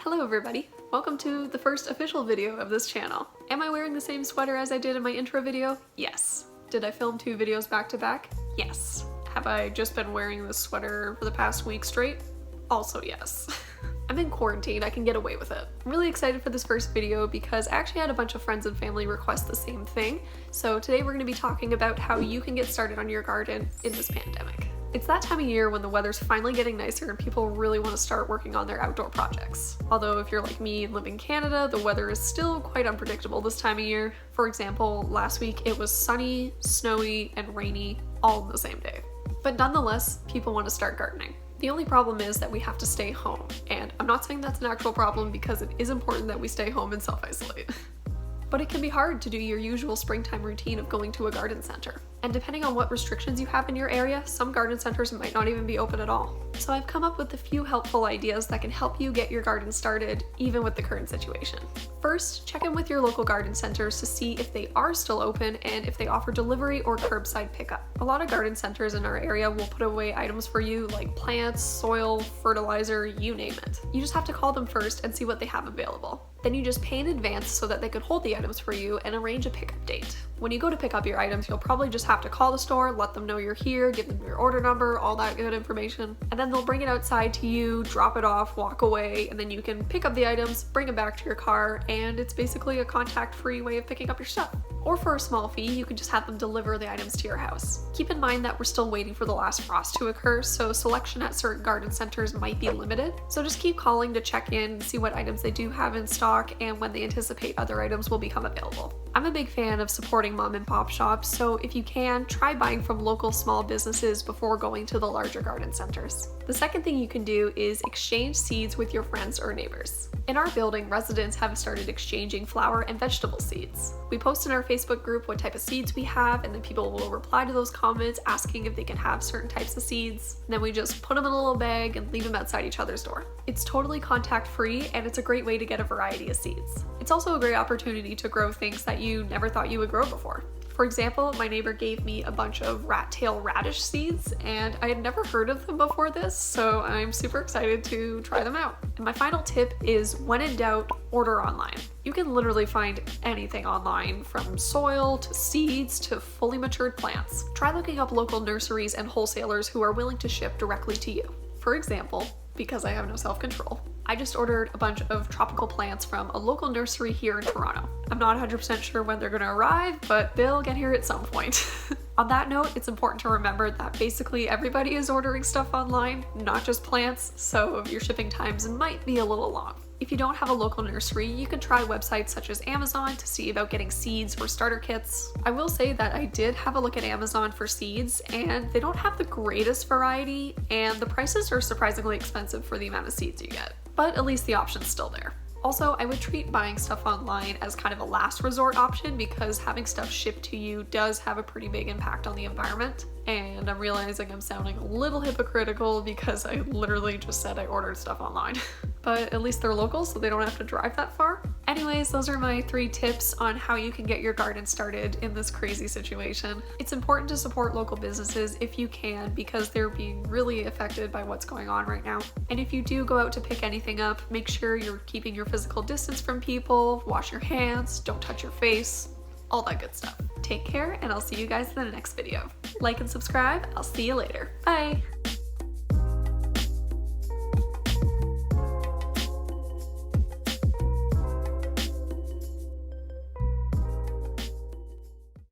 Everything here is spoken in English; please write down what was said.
Hello everybody! Welcome to the first official video of this channel. Am I wearing the same sweater as I did in my intro video? Yes. Did I film 2 videos back to back? Yes. Have I just been wearing this sweater for the past week straight? Also yes. I'm in quarantine, I can get away with it. I'm really excited for this first video because I actually had a bunch of friends and family request the same thing. So today we're going to be talking about how you can get started on your garden in this pandemic. It's that time of year when the weather's finally getting nicer and people really want to start working on their outdoor projects. Although if you're like me and live in Canada, the weather is still quite unpredictable this time of year. For example, last week it was sunny, snowy, and rainy all in the same day. But nonetheless, people want to start gardening. The only problem is that we have to stay home, and I'm not saying that's an actual problem because it is important that we stay home and self-isolate. But it can be hard to do your usual springtime routine of going to a garden center. And depending on what restrictions you have in your area, some garden centers might not even be open at all. So I've come up with a few helpful ideas that can help you get your garden started, even with the current situation. First, check in with your local garden centers to see if they are still open and if they offer delivery or curbside pickup. A lot of garden centers in our area will put away items for you like plants, soil, fertilizer, you name it. You just have to call them first and see what they have available. Then you just pay in advance so that they could hold the items for you and arrange a pickup date. When you go to pick up your items, you'll probably just have to call the store, let them know you're here, give them your order number, all that good information, and then they'll bring it outside to you, drop it off, walk away, and then you can pick up the items, bring them back to your car, and it's basically a contact-free way of picking up your stuff. Or for a small fee, you can just have them deliver the items to your house. Keep in mind that we're still waiting for the last frost to occur, so selection at certain garden centers might be limited. So just keep calling to check in, see what items they do have in stock, and when they anticipate other items will become available. I'm a big fan of supporting mom and pop shops, so if you can, try buying from local small businesses before going to the larger garden centers. The second thing you can do is exchange seeds with your friends or neighbors. In our building, residents have started exchanging flower and vegetable seeds. We post in our Facebook group what type of seeds we have, and then people will reply to those comments asking if they can have certain types of seeds. And then we just put them in a little bag and leave them outside each other's door. It's totally contact free, and it's a great way to get a variety of seeds. It's also a great opportunity to grow things that you never thought you would grow before. For example, my neighbor gave me a bunch of rat tail radish seeds, and I had never heard of them before this, so I'm super excited to try them out. And my final tip is, when in doubt, order online. You can literally find anything online, from soil to seeds to fully matured plants. Try looking up local nurseries and wholesalers who are willing to ship directly to you. For example, because I have no self-control, I just ordered a bunch of tropical plants from a local nursery here in Toronto. I'm not 100% sure when they're gonna arrive, but they'll get here at some point. On that note, it's important to remember that basically everybody is ordering stuff online, not just plants, so your shipping times might be a little long. If you don't have a local nursery, you can try websites such as Amazon to see about getting seeds or starter kits. I will say that I did have a look at Amazon for seeds, and they don't have the greatest variety, and the prices are surprisingly expensive for the amount of seeds you get. But at least the option's still there. Also, I would treat buying stuff online as kind of a last resort option because having stuff shipped to you does have a pretty big impact on the environment. And I'm realizing I'm sounding a little hypocritical because I literally just said I ordered stuff online. But at least they're local, so they don't have to drive that far. Anyways, those are my 3 tips on how you can get your garden started in this crazy situation. It's important to support local businesses if you can because they're being really affected by what's going on right now. And if you do go out to pick anything up, make sure you're keeping your physical distance from people, wash your hands, don't touch your face, all that good stuff. Take care, and I'll see you guys in the next video. Like and subscribe. I'll see you later. Bye!